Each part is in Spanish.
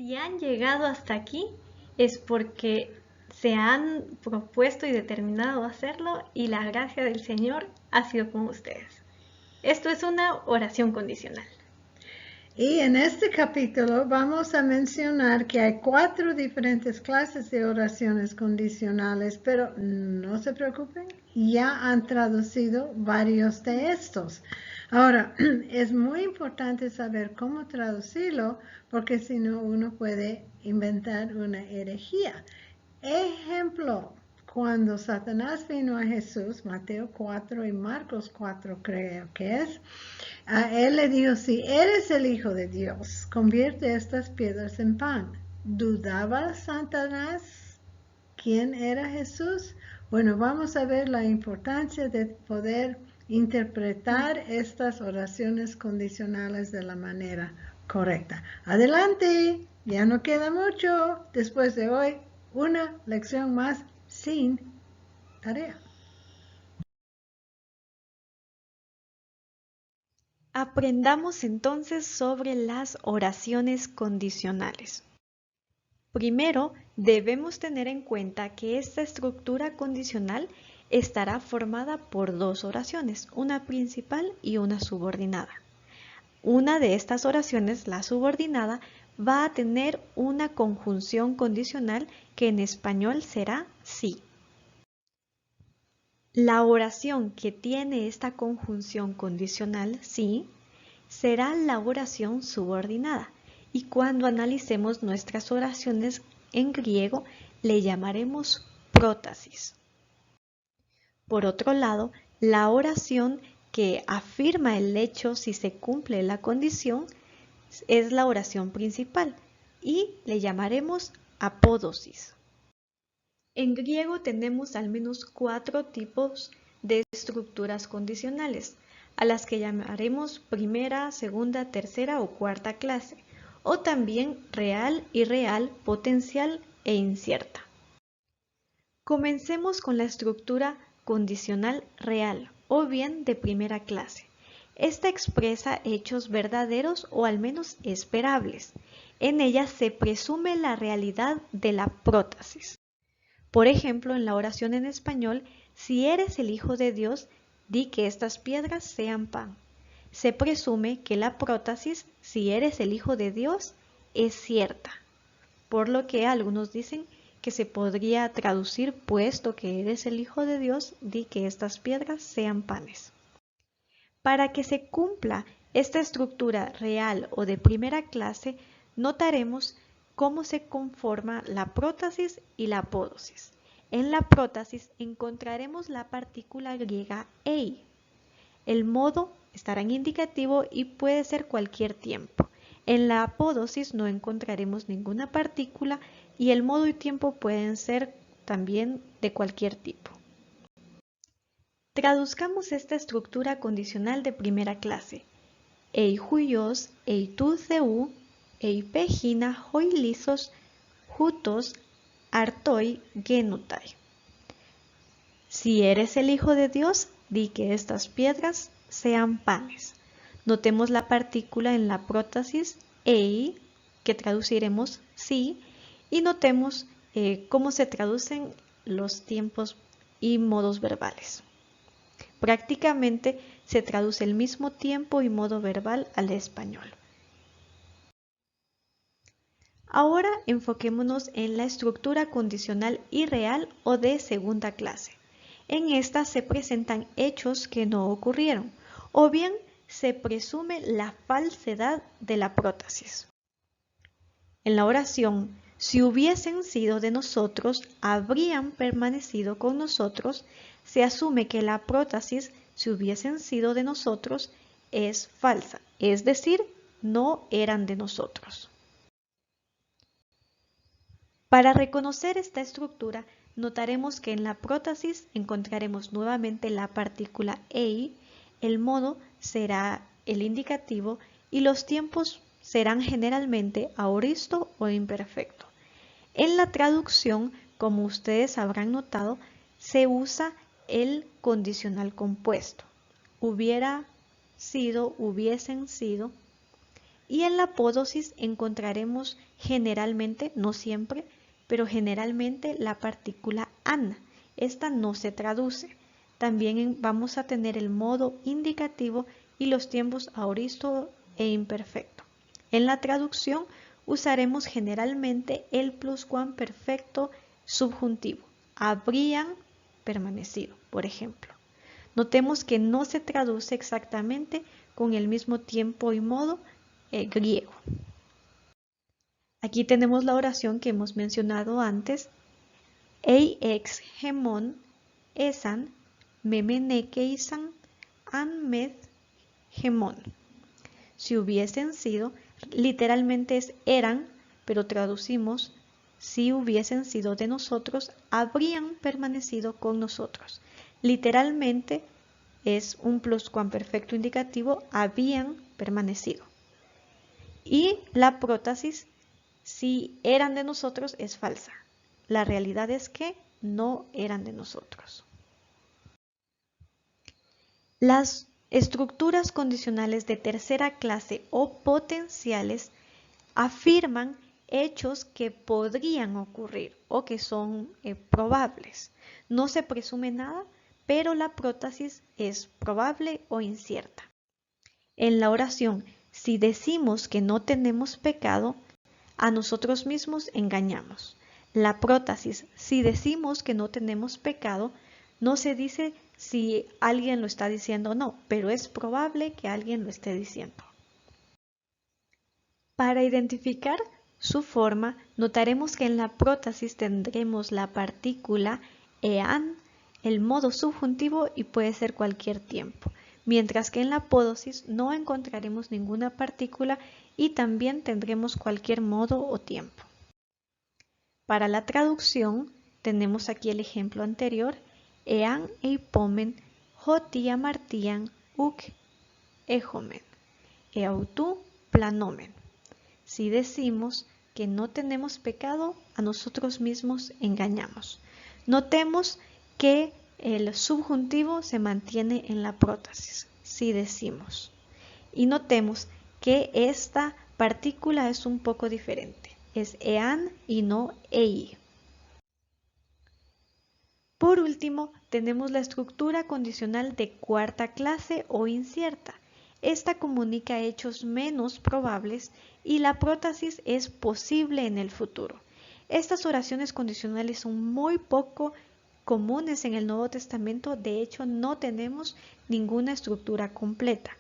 Si han llegado hasta aquí es porque se han propuesto y determinado hacerlo y la gracia del Señor ha sido con ustedes. Esto es una oración condicional. Y en este capítulo vamos a mencionar que hay 4 diferentes clases de oraciones condicionales, pero no se preocupen, ya han traducido varios de estos. Ahora, es muy importante saber cómo traducirlo, porque si no uno puede inventar una herejía. Ejemplo, cuando Satanás vino a Jesús, Mateo 4 y Marcos 4 creo que es, a él le dijo, si eres el Hijo de Dios, convierte estas piedras en pan. ¿Dudaba Satanás quién era Jesús? Bueno, vamos a ver la importancia de poder interpretar estas oraciones condicionales de la manera correcta. Adelante, ya no queda mucho. Después de hoy, una lección más sin tarea. Aprendamos entonces sobre las oraciones condicionales. Primero, debemos tener en cuenta que esta estructura condicional estará formada por 2 oraciones, una principal y una subordinada. Una de estas oraciones, la subordinada, va a tener una conjunción condicional que en español será sí. La oración que tiene esta conjunción condicional sí será la oración subordinada, y cuando analicemos nuestras oraciones en griego le llamaremos prótasis. Por otro lado, la oración que afirma el hecho si se cumple la condición es la oración principal y le llamaremos apódosis. En griego tenemos al menos 4 tipos de estructuras condicionales, a las que llamaremos primera, segunda, tercera o cuarta clase, o también real, irreal, potencial e incierta. Comencemos con la estructura condicional real, o bien de primera clase. Esta expresa hechos verdaderos o al menos esperables. En ella se presume la realidad de la prótasis. Por ejemplo, en la oración en español, si eres el Hijo de Dios, di que estas piedras sean pan. Se presume que la prótasis, si eres el Hijo de Dios, es cierta. Por lo que algunos dicen que se podría traducir, puesto que eres el Hijo de Dios, di que estas piedras sean panes. Para que se cumpla esta estructura real o de primera clase, notaremos cómo se conforma la prótasis y la apódosis. En la prótasis encontraremos la partícula griega ei. El modo estará en indicativo y puede ser cualquier tiempo. En la apódosis no encontraremos ninguna partícula y el modo y tiempo pueden ser también de cualquier tipo. Traduzcamos esta estructura condicional de primera clase. Ei huios, ei tu theu, ei pegina hoilisos, hutos, artoi genutai. Si eres el Hijo de Dios, di que estas piedras sean panes. Notemos la partícula en la prótasis ei, que traduciremos sí, y notemos cómo se traducen los tiempos y modos verbales. Prácticamente se traduce el mismo tiempo y modo verbal al español. Ahora enfoquémonos en la estructura condicional irreal o de segunda clase. En esta se presentan hechos que no ocurrieron, o bien se presume la falsedad de la prótasis. En la oración, si hubiesen sido de nosotros, habrían permanecido con nosotros, se asume que la prótasis, si hubiesen sido de nosotros, es falsa, es decir, no eran de nosotros. Para reconocer esta estructura, notaremos que en la prótasis encontraremos nuevamente la partícula ei, el modo será el indicativo y los tiempos serán generalmente aoristo o imperfecto. En la traducción, como ustedes habrán notado, se usa el condicional compuesto. Hubiera sido, hubiesen sido, Y en la apódosis encontraremos generalmente, no siempre, pero generalmente la partícula an. Esta no se traduce. También vamos a tener el modo indicativo y los tiempos aoristo e imperfecto. En la traducción usaremos generalmente el pluscuamperfecto subjuntivo. Habrían permanecido, por ejemplo. Notemos que no se traduce exactamente con el mismo tiempo y modo griego. Aquí tenemos la oración que hemos mencionado antes. Ei ex gemon esan memenekeisan an med gemon. Si hubiesen sido, literalmente es eran, pero traducimos si hubiesen sido de nosotros, habrían permanecido con nosotros. Literalmente es un pluscuamperfecto indicativo, habían permanecido. Y la prótesis, si eran de nosotros, es falsa. La realidad es que no eran de nosotros. Las estructuras condicionales de tercera clase o potenciales afirman hechos que podrían ocurrir o que son probables. No se presume nada, pero la prótesis es probable o incierta. En la oración, si decimos que no tenemos pecado, a nosotros mismos engañamos. La prótesis, si decimos que no tenemos pecado, no se dice si alguien lo está diciendo o no, pero es probable que alguien lo esté diciendo. Para identificar su forma, notaremos que en la prótesis tendremos la partícula ean, el modo subjuntivo y puede ser cualquier tiempo, mientras que en la apódosis no encontraremos ninguna partícula y también tendremos cualquier modo o tiempo. Para la traducción, tenemos aquí el ejemplo anterior, ean eipomen, hotia martian, uk ejomen, eautu planomen. Si decimos que no tenemos pecado, a nosotros mismos engañamos. Notemos que el subjuntivo se mantiene en la prótesis, si decimos. Y notemos que esta partícula es un poco diferente. Es ean y no ei. Por último, tenemos la estructura condicional de cuarta clase o incierta. Esta comunica hechos menos probables y la prótesis es posible en el futuro. Estas oraciones condicionales son muy poco comunes en el Nuevo Testamento, de hecho no tenemos ninguna estructura completa.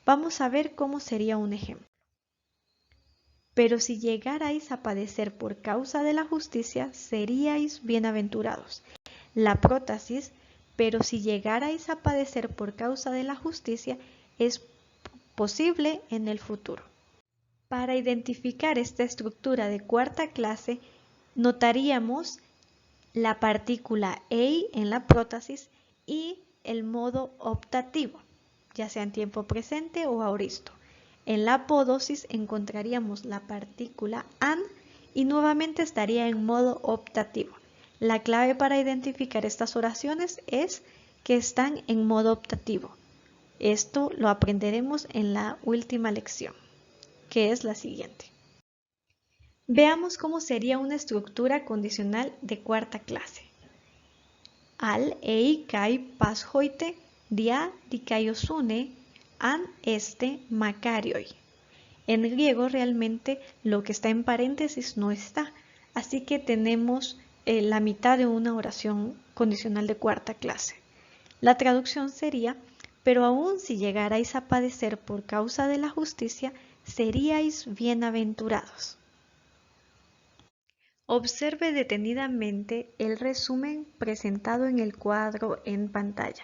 Vamos a ver cómo sería un ejemplo. Pero si llegarais a padecer por causa de la justicia, seríais bienaventurados. La prótesis, pero si llegarais a padecer por causa de la justicia, es posible en el futuro. Para identificar esta estructura de cuarta clase, notaríamos la partícula ei en la prótesis y el modo optativo, ya sea en tiempo presente o aoristo. En la apódosis encontraríamos la partícula an y nuevamente estaría en modo optativo. La clave para identificar estas oraciones es que están en modo optativo. Esto lo aprenderemos en la última lección, que es la siguiente. Veamos cómo sería una estructura condicional de cuarta clase. Al ei kai pashoite dia dikaiosune an este makarioi. En griego realmente lo que está en paréntesis no está, así que tenemos la mitad de una oración condicional de cuarta clase. La traducción sería, pero aun si llegarais a padecer por causa de la justicia, seríais bienaventurados. Observe detenidamente el resumen presentado en el cuadro en pantalla.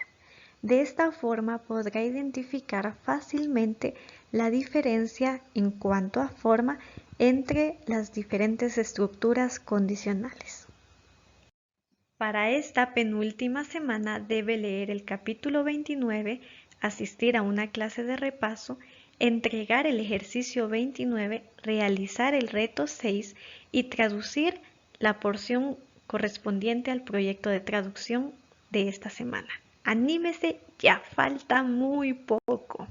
De esta forma podrá identificar fácilmente la diferencia en cuanto a forma entre las diferentes estructuras condicionales. Para esta penúltima semana debe leer el capítulo 29, asistir a una clase de repaso, entregar el ejercicio 29, realizar el reto 6 y traducir la porción correspondiente al proyecto de traducción de esta semana. Anímese, ya falta muy poco.